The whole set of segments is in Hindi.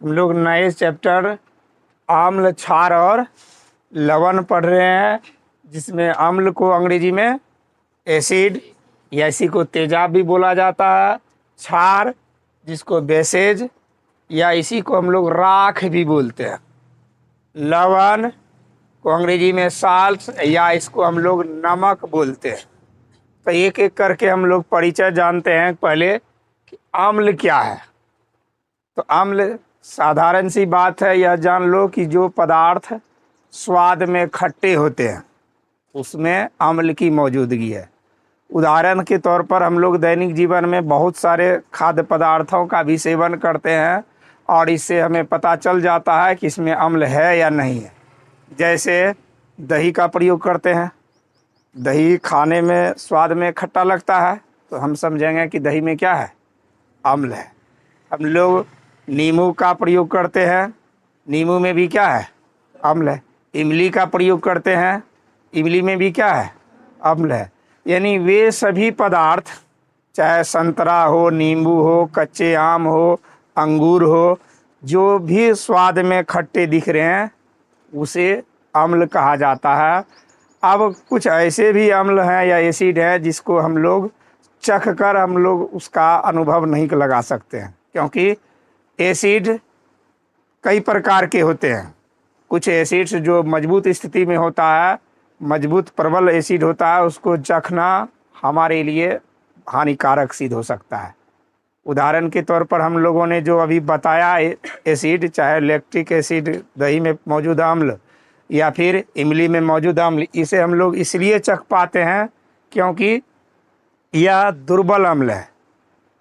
हम लोग नए चैप्टर आम्ल, क्षार और लवण पढ़ रहे हैं, जिसमें अम्ल को अंग्रेजी में एसिड या इसी को तेजाब भी बोला जाता है। क्षार जिसको बेसेज या इसी को हम लोग राख भी बोलते हैं। लवण को अंग्रेजी में साल्ट या इसको हम लोग नमक बोलते हैं। तो एक एक करके हम लोग परिचय जानते हैं पहले कि अम्ल क्या है। तो अम्ल साधारण सी बात है, यह जान लो कि जो पदार्थ स्वाद में खट्टे होते हैं उसमें अम्ल की मौजूदगी है। उदाहरण के तौर पर हम लोग दैनिक जीवन में बहुत सारे खाद्य पदार्थों का भी सेवन करते हैं और इससे हमें पता चल जाता है कि इसमें अम्ल है या नहीं है। जैसे दही का प्रयोग करते हैं, दही खाने में स्वाद में खट्टा लगता है तो हम समझेंगे कि दही में क्या है, अम्ल है। हम लोग नींबू का प्रयोग करते हैं, नींबू में भी क्या है, अम्ल है। इमली का प्रयोग करते हैं, इमली में भी क्या है, अम्ल है। यानी वे सभी पदार्थ, चाहे संतरा हो, नींबू हो, कच्चे आम हो, अंगूर हो, जो भी स्वाद में खट्टे दिख रहे हैं उसे अम्ल कहा जाता है। अब कुछ ऐसे भी अम्ल हैं या एसिड है जिसको हम लोग चख कर हम लोग उसका अनुभव नहीं लगा सकते हैं, क्योंकि एसिड कई प्रकार के होते हैं। कुछ एसिड्स जो मजबूत स्थिति में होता है, मजबूत प्रबल एसिड होता है, उसको चखना हमारे लिए हानिकारक सिद्ध हो सकता है। उदाहरण के तौर पर हम लोगों ने जो अभी बताया एसिड, चाहे लैक्टिक एसिड दही में मौजूद अम्ल या फिर इमली में मौजूद अम्ल, इसे हम लोग इसलिए चख पाते हैं क्योंकि यह दुर्बल अम्ल है,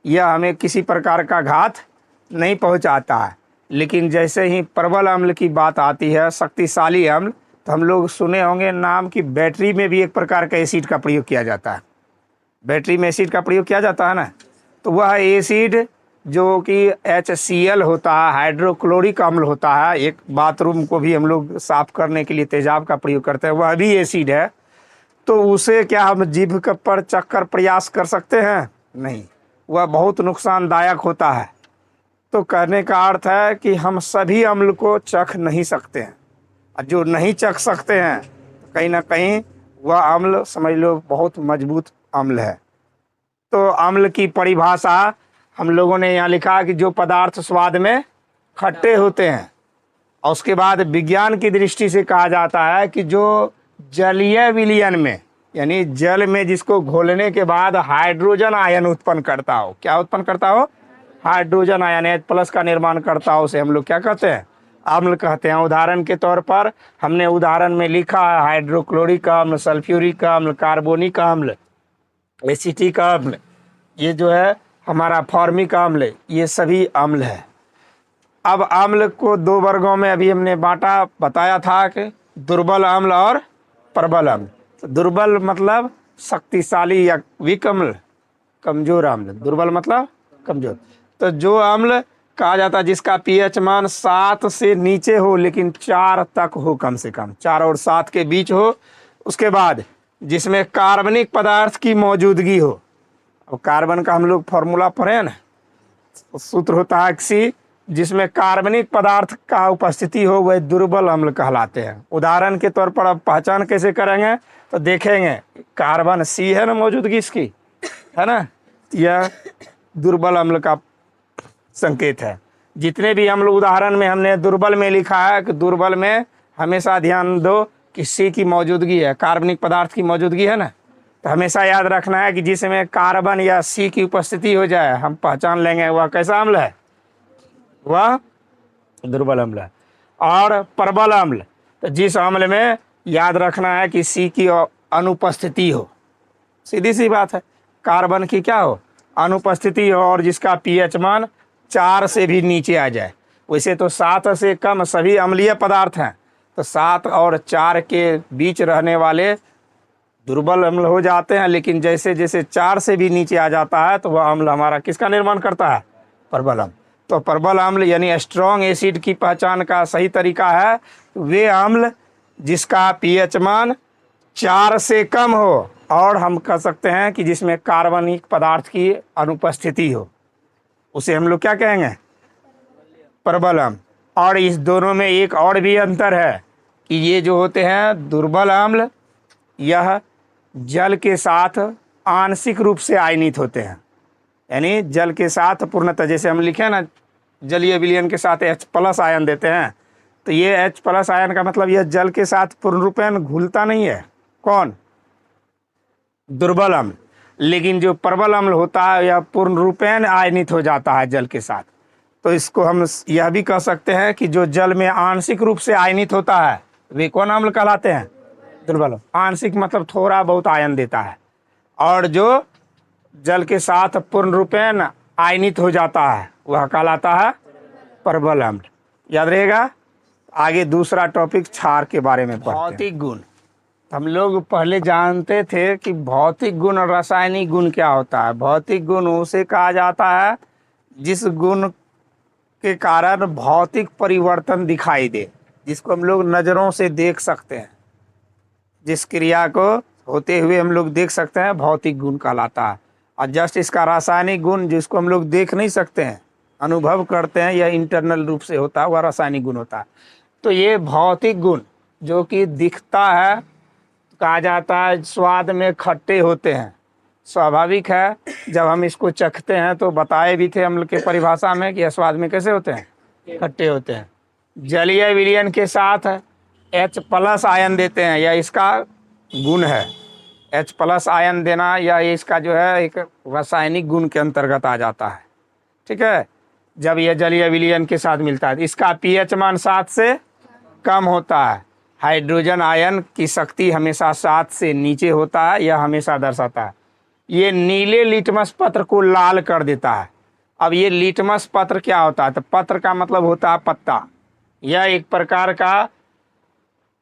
यह हमें किसी प्रकार का घात नहीं पहुंचाता है। लेकिन जैसे ही प्रबल अम्ल की बात आती है, शक्तिशाली अम्ल, तो हम लोग सुने होंगे नाम कि बैटरी में भी एक प्रकार का एसिड का प्रयोग किया जाता है। बैटरी में एसिड का प्रयोग किया जाता है ना, तो वह एसिड जो कि HCl होता है, हाइड्रोक्लोरिक अम्ल होता है, एक बाथरूम को भी हम लोग साफ करने के लिए तेजाब का प्रयोग करते हैं, वह भी एसिड है। तो उसे क्या हम जीभ पर चखकर प्रयास कर सकते हैं? नहीं, वह बहुत नुकसानदायक होता है। तो कहने का अर्थ है कि हम सभी अम्ल को चख नहीं सकते हैं, और जो नहीं चख सकते हैं तो कहीं ना कहीं वह अम्ल समझ लो बहुत मजबूत अम्ल है। तो अम्ल की परिभाषा हम लोगों ने यहाँ लिखा कि जो पदार्थ स्वाद में खट्टे होते हैं, और उसके बाद विज्ञान की दृष्टि से कहा जाता है कि जो जलीय विलयन में, यानी जल में जिसको घोलने के बाद हाइड्रोजन आयन उत्पन्न करता हो, क्या उत्पन्न करता हो, हाइड्रोजन आयन H+ का निर्माण करता हो, उसे हम लोग क्या कहते हैं, अम्ल कहते हैं। उदाहरण के तौर पर हमने उदाहरण में लिखा है हाइड्रोक्लोरिक अम्ल, सल्फ्यूरिक अम्ल, कार्बोनिक अम्ल, एसिटिक अम्ल, ये जो है हमारा फॉर्मिक अम्ल, ये सभी अम्ल है। अब अम्ल को दो वर्गों में अभी हमने बांटा, बताया था कि दुर्बल अम्ल और प्रबल अम्ल। तो दुर्बल मतलब शक्तिशाली या वीक अम्ल, कमजोर अम्ल, दुर्बल मतलब कमजोर। तो जो अम्ल कहा जाता है जिसका pH मान 7 से नीचे हो लेकिन 4 तक हो, कम से कम 4 और 7 के बीच हो, उसके बाद जिसमें कार्बनिक पदार्थ की मौजूदगी हो। अब कार्बन का हम लोग फॉर्मूला पढ़े हैं ना, सूत्र होता है C, जिसमें कार्बनिक पदार्थ का उपस्थिति हो वह दुर्बल अम्ल कहलाते हैं। उदाहरण के तौर पर अब पहचान कैसे करेंगे, तो देखेंगे कार्बन C है ना मौजूदगी इसकी, है ना, यह दुर्बल अम्ल का संकेत है। जितने भी अम्ल उदाहरण में हमने दुर्बल में लिखा है कि दुर्बल में हमेशा ध्यान दो कि C की मौजूदगी है, कार्बनिक पदार्थ की मौजूदगी है ना, तो हमेशा याद रखना है कि जिसमें कार्बन या C की उपस्थिति हो जाए हम पहचान लेंगे वह कैसा अम्ल है, वह दुर्बल अम्ल है। और प्रबल अम्ल, तो जिस अम्ल में याद रखना है कि C की अनुपस्थिति हो, सीधी सी बात है, कार्बन की क्या हो, अनुपस्थिति हो, और जिसका pH मान 4 से भी नीचे आ जाए। वैसे तो 7 से कम सभी अम्लीय पदार्थ हैं, तो 7 और 4 के बीच रहने वाले दुर्बल अम्ल हो जाते हैं। लेकिन जैसे जैसे 4 से भी नीचे आ जाता है तो वह अम्ल हमारा किसका निर्माण करता है, प्रबल अम्ल। तो प्रबल अम्ल यानी स्ट्रॉन्ग एसिड की पहचान का सही तरीका है वे अम्ल जिसका pH मान 4 से कम हो, और हम कह सकते हैं कि जिसमें कार्बनिक पदार्थ की अनुपस्थिति हो, उसे हम लोग क्या कहेंगे, प्रबल अम्ल। और इस दोनों में एक और भी अंतर है कि ये जो होते हैं दुर्बल अम्ल, यह जल के साथ आंशिक रूप से आयनित होते हैं, यानी जल के साथ पूर्णतः, जैसे हम लिखे ना जलीय विलयन के साथ H+ आयन देते हैं, तो ये H+ आयन का मतलब यह जल के साथ पूर्ण रूपेण घुलता नहीं है। कौन? दुर्बल अम्ल। लेकिन जो प्रबल अम्ल होता है यह पूर्ण रूपेण आयनित हो जाता है जल के साथ। तो इसको हम यह भी कह सकते हैं कि जो जल में आंशिक रूप से आयनित होता है वे कौन अम्ल कहलाते हैं? दुर्बल। आंशिक मतलब थोड़ा बहुत आयन देता है। और जो जल के साथ पूर्ण रूपेण आयनित हो जाता है वह कहलाता है प्रबल अम्ल। याद रहेगा। आगे दूसरा टॉपिक क्षार के बारे में पढ़ते हैं। भौतिक गुण। हम लोग पहले जानते थे कि भौतिक गुण और रासायनिक गुण क्या होता है। भौतिक गुण उसे कहा जाता है जिस गुण के कारण भौतिक परिवर्तन दिखाई दे, जिसको हम लोग नज़रों से देख सकते हैं, जिस क्रिया को होते हुए हम लोग देख सकते हैं, भौतिक गुण कहलाता है। और जस्ट इसका रासायनिक गुण जिसको हम लोग देख नहीं सकते हैं, अनुभव करते हैं, या इंटरनल रूप से होता है, वह रासायनिक गुण होता है। तो ये भौतिक गुण जो कि दिखता है, कहा जाता है स्वाद में खट्टे होते हैं। स्वाभाविक है, जब हम इसको चखते हैं तो बताए भी थे अम्ल के परिभाषा में कि यह स्वाद में कैसे होते हैं? खट्टे होते हैं। जलीय विलयन के साथ H+ आयन देते हैं, यह इसका गुण है। H+ आयन देना या इसका जो है एक रासायनिक गुण के अंतर्गत आ जाता है। ठीक है। जब यह जलीय विलयन के साथ मिलता है, इसका pH मान 7 से कम होता है। हाइड्रोजन आयन की शक्ति हमेशा 7 से नीचे होता है, यह हमेशा दर्शाता है। ये नीले लिटमस पत्र को लाल कर देता है। अब ये लिटमस पत्र क्या होता है? तो पत्र का मतलब होता है पत्ता। यह एक प्रकार का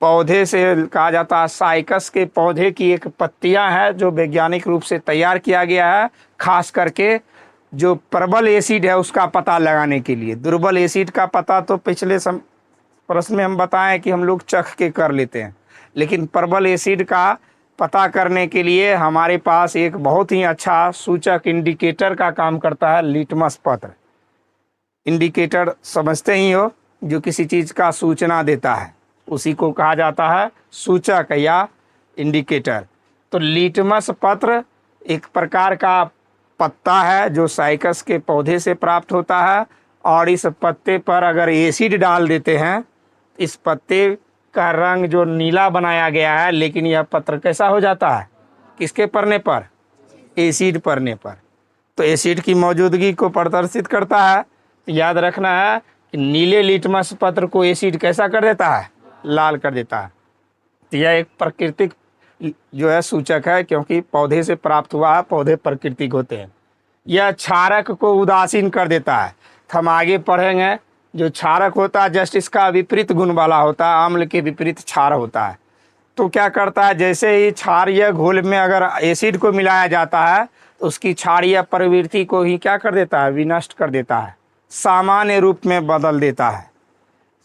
पौधे से कहा जाता है, साइकस के पौधे की एक पत्तियां है जो वैज्ञानिक रूप से तैयार किया गया है, खास करके जो प्रबल एसिड है उसका पता लगाने के लिए। दुर्बल एसिड का पता तो पिछले प्रश्न में हम बताएं कि हम लोग चख के कर लेते हैं, लेकिन प्रबल एसिड का पता करने के लिए हमारे पास एक बहुत ही अच्छा सूचक इंडिकेटर का काम करता है, लिटमस पत्र। इंडिकेटर समझते ही हो, जो किसी चीज़ का सूचना देता है उसी को कहा जाता है सूचक या इंडिकेटर। तो लिटमस पत्र एक प्रकार का पत्ता है जो साइकस के पौधे से प्राप्त होता है, और इस पत्ते पर अगर एसिड डाल देते हैं, इस पत्ते का रंग जो नीला बनाया गया है, लेकिन यह पत्र कैसा हो जाता है? किसके पड़ने पर? एसिड पड़ने पर। तो एसिड की मौजूदगी को प्रदर्शित करता है। तो याद रखना है कि नीले लिटमस पत्र को एसिड कैसा कर देता है? लाल कर देता है। तो यह एक प्राकृतिक जो है सूचक है, क्योंकि पौधे से प्राप्त हुआ है, पौधे प्राकृतिक होते हैं। यह क्षारक को उदासीन कर देता है। तो हम आगे पढ़ेंगे, जो क्षारक होता है जस्ट इसका विपरीत गुण वाला होता है, अम्ल के विपरीत क्षार होता है। तो क्या करता है, जैसे ही क्षारीय घोल में अगर एसिड को मिलाया जाता है तो उसकी क्षारीय प्रवृत्ति को ही क्या कर देता है? विनष्ट कर देता है, सामान्य रूप में बदल देता है।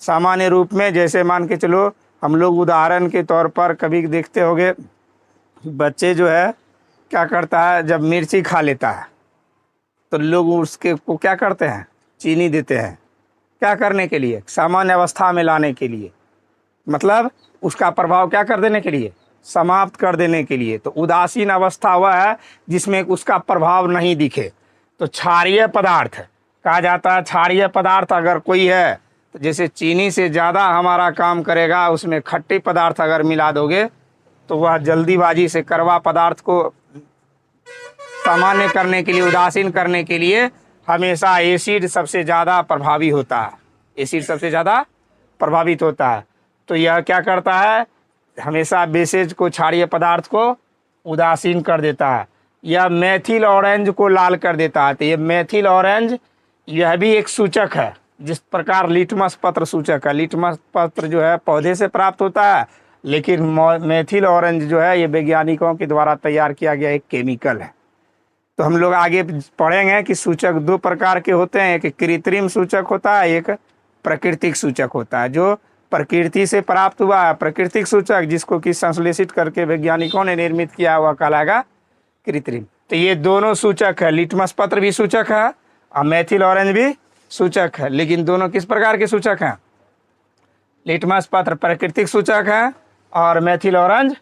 सामान्य रूप में, जैसे मान के चलो हम लोग उदाहरण के तौर पर कभी देखते होंगे, बच्चे जो है क्या करता है, जब मिर्ची खा लेता है तो लोग उसके को क्या करते हैं? चीनी देते हैं। क्या करने के लिए? सामान्य अवस्था में लाने के लिए, मतलब उसका प्रभाव क्या कर देने के लिए? समाप्त कर देने के लिए। तो उदासीन अवस्था वह है जिसमें उसका प्रभाव नहीं दिखे। तो क्षारीय पदार्थ कहा जाता है। क्षारीय पदार्थ अगर कोई है तो जैसे चीनी से ज़्यादा हमारा काम करेगा, उसमें खट्टे पदार्थ अगर मिला दोगे तो वह जल्दीबाजी से कड़वा पदार्थ को सामान्य करने के लिए, उदासीन करने के लिए हमेशा एसिड सबसे ज़्यादा प्रभावी होता है। एसिड सबसे ज़्यादा प्रभावित होता है। तो यह क्या करता है? हमेशा बेसेज को, क्षारीय पदार्थ को उदासीन कर देता है। यह मेथिल ऑरेंज को लाल कर देता है। तो ये मेथिल ऑरेंज यह भी एक सूचक है, जिस प्रकार लिटमस पत्र सूचक है। लिटमस पत्र जो है पौधे से प्राप्त होता है, लेकिन मेथिल ऑरेंज जो है ये वैज्ञानिकों के द्वारा तैयार किया गया एक केमिकल है। तो हम लोग आगे पढ़ेंगे कि सूचक दो प्रकार के होते हैं, एक कृत्रिम सूचक होता है, एक प्राकृतिक सूचक होता है। जो प्रकृति से प्राप्त हुआ है प्राकृतिक सूचक, जिसको कि संश्लेषित करके वैज्ञानिकों ने निर्मित किया हुआ कहलाएगा कृत्रिम। तो ये दोनों सूचक है, लिटमस पत्र भी सूचक है और मेथिल ऑरेंज भी सूचक है, लेकिन दोनों किस प्रकार के सूचक हैं? लिटमस पत्र प्राकृतिक सूचक है और मेथिल ऑरेंज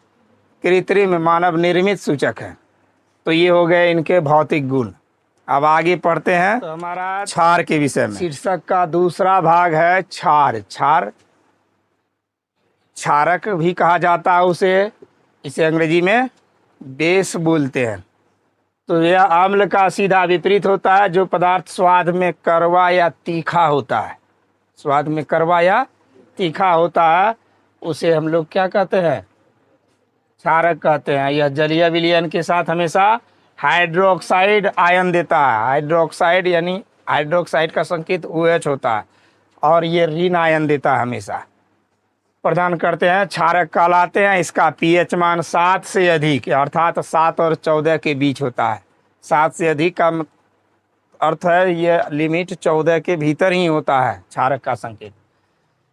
कृत्रिम मानव निर्मित सूचक है। तो ये हो गए इनके भौतिक गुण। अब आगे पढ़ते हैं तो हमारा क्षार के विषय में। शीर्षक का दूसरा भाग है क्षार। क्षारक भी कहा जाता है उसे, इसे अंग्रेजी में बेस बोलते हैं। तो यह अम्ल का सीधा विपरीत होता है। जो पदार्थ स्वाद में कड़वा या तीखा होता है, स्वाद में कड़वा या तीखा होता है, उसे हम लोग क्या कहते हैं? क्षारक कहते हैं। यह जलीय विलयन के साथ हमेशा हाइड्रोक्साइड आयन देता है। हाइड्रोक्साइड यानी हाइड्रोक्साइड का संकेत OH होता है और ये ऋण आयन देता है, हमेशा प्रदान करते हैं। क्षारक कहलाते हैं। इसका pH मान 7 से अधिक अर्थात 7 और 14 के बीच होता है। 7 से अधिक का अर्थ है ये लिमिट 14 के भीतर ही होता है क्षारक का संकेत।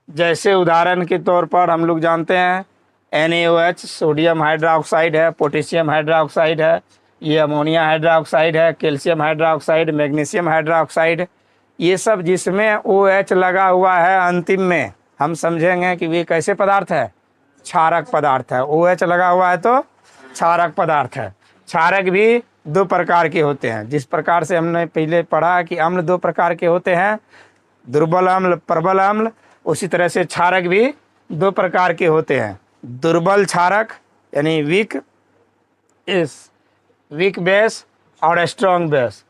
जैसे उदाहरण के तौर पर हम लोग जानते हैं NaOH सोडियम हाइड्रोक्साइड है, पोटेशियम हाइड्रोक्साइड है, ये अमोनिया हाइड्रोक्साइड है, कैल्शियम हाइड्रोक्साइड, मैग्नीशियम हाइड्रोक्साइड, ये सब जिसमें OH लगा हुआ है अंतिम में, हम समझेंगे कि वे कैसे पदार्थ है? क्षारक पदार्थ है। OH लगा हुआ है तो क्षारक पदार्थ है। क्षारक भी 2 प्रकार के होते हैं। जिस प्रकार से हमने पहले पढ़ा कि अम्ल 2 प्रकार के होते हैं, दुर्बल अम्ल, प्रबल अम्ल, उसी तरह से क्षारक भी 2 प्रकार के होते हैं। दुर्बल क्षारक यानी वीक बेस और स्ट्रॉन्ग बेस।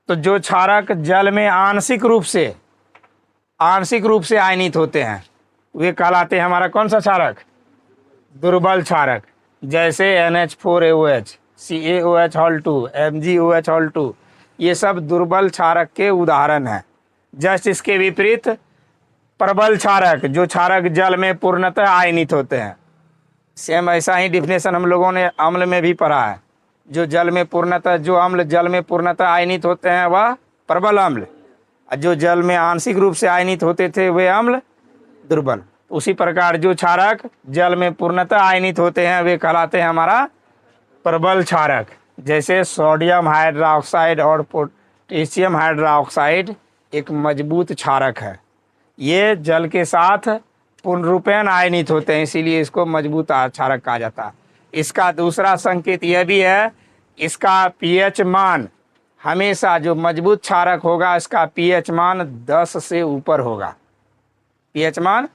तो जो क्षारक जल में आंशिक रूप से आयनित होते हैं वे कहलाते हैं हमारा कौन सा क्षारक? दुर्बल क्षारक। जैसे NH4AOH, CaOH2, MgOH2, ये सब दुर्बल क्षारक के उदाहरण हैं। जस्ट इसके विपरीत प्रबल क्षारक, जो क्षारक जल में पूर्णतः आयनित होते हैं। सेम ऐसा ही डिफिनेशन हम लोगों ने अम्ल में भी पढ़ा है। जो अम्ल जल में पूर्णतः आयनित होते हैं वह प्रबल अम्ल, जो जल में आंशिक रूप से आयनित होते थे वे अम्ल दुर्बल। उसी प्रकार जो क्षारक जल में पूर्णतः आयनित होते हैं वे कहलाते हैं हमारा प्रबल क्षारक। जैसे सोडियम हाइड्रोक्साइड और पोटेशियम हाइड्रोक्साइड एक मजबूत क्षारक है। ये जल के साथ पूर्ण रूपेण आयनित होते हैं, इसीलिए इसको मजबूत क्षारक कहा जाता है। इसका दूसरा संकेत यह भी है, इसका pH मान हमेशा, जो मजबूत क्षारक होगा इसका pH मान 10 से ऊपर होगा। pH मान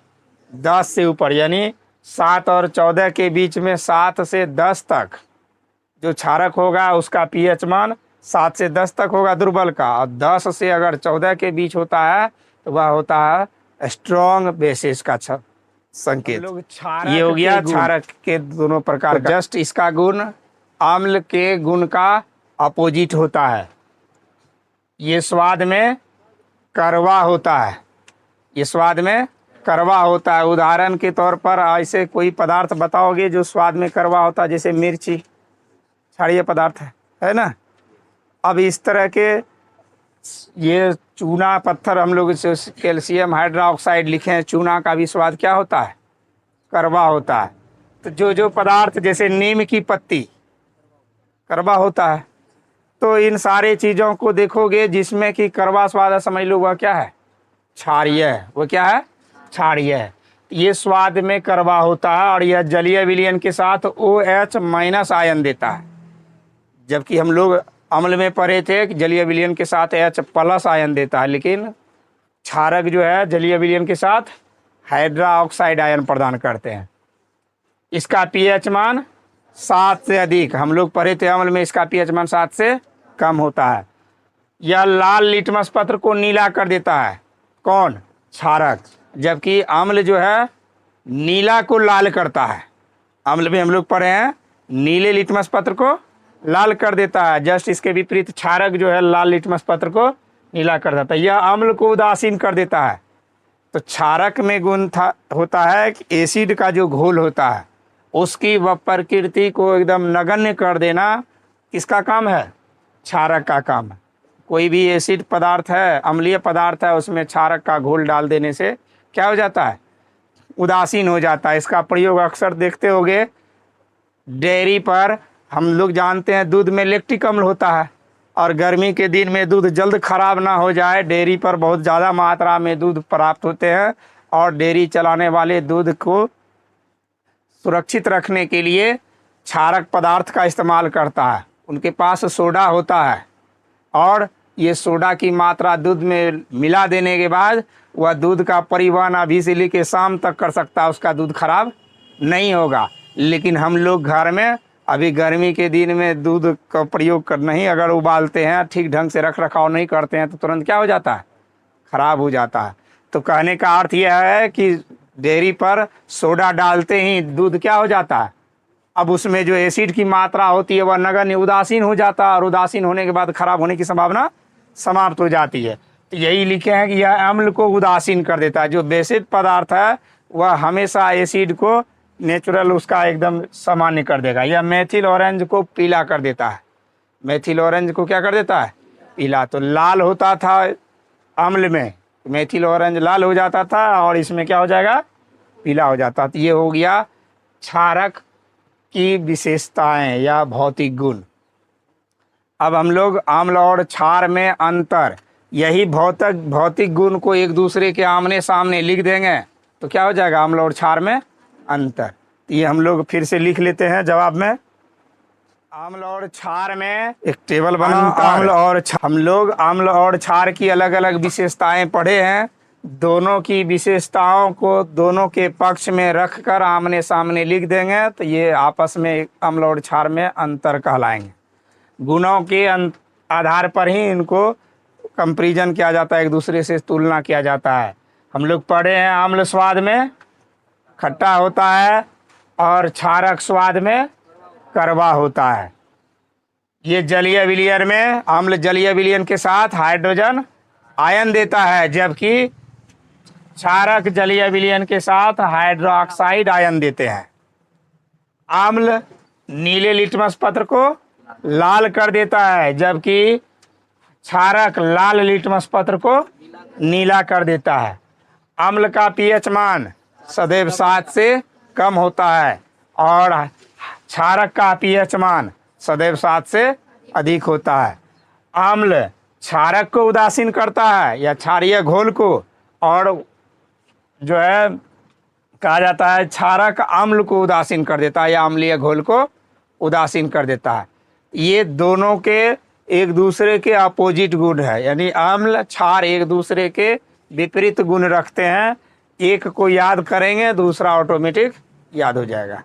10 से ऊपर यानी 7 और 14 के बीच में 7 से 10 तक जो क्षारक होगा उसका pH मान 7 से 10 तक होगा दुर्बल का, और 10 से अगर 14 के बीच होता है तो वह होता है स्ट्रॉन्ग बेसिस का संकेत। ये हो गया क्षारक के दोनों प्रकार का। जस्ट इसका गुण अम्ल के गुण का अपोजिट होता है। ये स्वाद में कड़वा होता है। उदाहरण के तौर पर ऐसे कोई पदार्थ बताओगे जो स्वाद में कड़वा होता है? जैसे मिर्ची क्षारीय पदार्थ है ना। अब इस तरह के ये चूना पत्थर, हम लोग कैल्शियम हाइड्रोक्साइड लिखे हैं, चूना का भी स्वाद क्या होता है? कड़वा होता है। तो जो पदार्थ जैसे नीम की पत्ती कड़वा होता है, तो इन सारे चीज़ों को देखोगे जिसमें कि कड़वा स्वाद है, समझ लो वह क्या है? क्षारीय है। वो क्या है? क्षारीय है। ये स्वाद में कड़वा होता है और यह जलीय विलयन के साथ OH- आयन देता है। जबकि हम लोग अम्ल में पढ़े थे कि जलीय विलयन के साथ H+ आयन देता है, लेकिन क्षारक जो है जलीय विलयन के साथ हाइड्रोक्साइड आयन प्रदान करते हैं। इसका pH मान 7 से अधिक, हम लोग पढ़े थे अम्ल में इसका pH मान 7 से कम होता है। यह लाल लिटमस पत्र को नीला कर देता है। कौन? क्षारक। जबकि अम्ल जो है नीला को लाल करता है। अम्ल में हम लोग पढ़े हैं नीले लिटमस पत्र को लाल कर देता है। जस्ट इसके विपरीत क्षारक जो है लाल लिटमस पत्र को नीला कर देता है। यह अम्ल को उदासीन कर देता है। तो क्षारक में गुण होता है कि एसिड का जो घोल होता है उसकी वह प्रकृति को एकदम नगण्य कर देना किसका काम है? क्षारक का काम है। कोई भी एसिड पदार्थ है, अम्लीय पदार्थ है, उसमें क्षारक का घोल डाल देने से क्या हो जाता है? उदासीन हो जाता है। इसका प्रयोग अक्सर देखते होंगे डेयरी पर। हम लोग जानते हैं दूध में लैक्टिक अम्ल होता है, और गर्मी के दिन में दूध जल्द खराब ना हो जाए, डेयरी पर बहुत ज़्यादा मात्रा में दूध प्राप्त होते हैं और डेयरी चलाने वाले दूध को सुरक्षित रखने के लिए क्षारक पदार्थ का इस्तेमाल करता है। उनके पास सोडा होता है और ये सोडा की मात्रा दूध में मिला देने के बाद वह दूध का परिवहन अभी से लेके शाम तक कर सकता है, उसका दूध खराब नहीं होगा। लेकिन हम लोग घर में अभी गर्मी के दिन में दूध का प्रयोग कर नहीं अगर उबालते हैं, ठीक ढंग से रख रखाव नहीं करते हैं तो तुरंत क्या हो जाता है, खराब हो जाता है। तो कहने का अर्थ यह है कि डेयरी पर सोडा डालते ही दूध क्या हो जाता है, अब उसमें जो एसिड की मात्रा होती है वह नगण्य उदासीन हो जाता है और उदासीन होने के बाद खराब होने की संभावना समाप्त हो जाती है। तो यही लिखे हैं कि यह अम्ल को उदासीन कर देता है। जो बेसिक पदार्थ है वह हमेशा एसिड को नेचुरल उसका एकदम सामान्य कर देगा। यह मेथिल ऑरेंज को पीला कर देता है। मेथिल ऑरेंज को क्या कर देता है, पीला। तो लाल होता था अम्ल में, मेथिल ऑरेंज लाल हो जाता था और इसमें क्या हो जाएगा, पीला हो जाता। तो ये हो गया क्षारक की विशेषताएं या भौतिक गुण। अब हम लोग अम्ल और क्षार में अंतर, यही भौतिक गुण को एक दूसरे के आमने सामने लिख देंगे तो क्या हो जाएगा, अम्ल और क्षार में अंतर। तो ये हम लोग फिर से लिख लेते हैं जवाब में। अम्ल और क्षार में एक टेबल बना, हम लोग अम्ल और क्षार की अलग अलग विशेषताएं पढ़े हैं। दोनों की विशेषताओं को दोनों के पक्ष में रखकर आमने सामने लिख देंगे तो ये आपस में अम्ल और क्षार में अंतर कहलाएंगे। गुणों के आधार पर ही इनको कंपैरिजन किया जाता है, एक दूसरे से तुलना किया जाता है। हम लोग पढ़े हैं अम्ल स्वाद में खट्टा होता है और क्षारक स्वाद में कड़वा होता है। ये जलीय विलयन में अम्ल जलीय विलयन के साथ हाइड्रोजन आयन देता है, जबकि क्षारक जलीय विलयन के साथ हाइड्रोक्साइड आयन देते हैं। अम्ल नीले लिटमस पत्र को लाल कर देता है, जबकि क्षारक लाल लिटमस पत्र को नीला कर देता है। अम्ल का पीएच मान सदैव 7 से कम होता है और क्षारक का पीएच मान सदैव 7 से अधिक होता है। अम्ल क्षारक को उदासीन करता है या क्षारीय घोल को, और जो है कहा जाता है क्षारक अम्ल को उदासीन कर देता है या अम्लीय घोल को उदासीन कर देता है। ये दोनों के एक दूसरे के अपोजिट गुण है, यानी अम्ल क्षार एक दूसरे के विपरीत गुण रखते हैं। एक को याद करेंगे दूसरा ऑटोमेटिक याद हो जाएगा।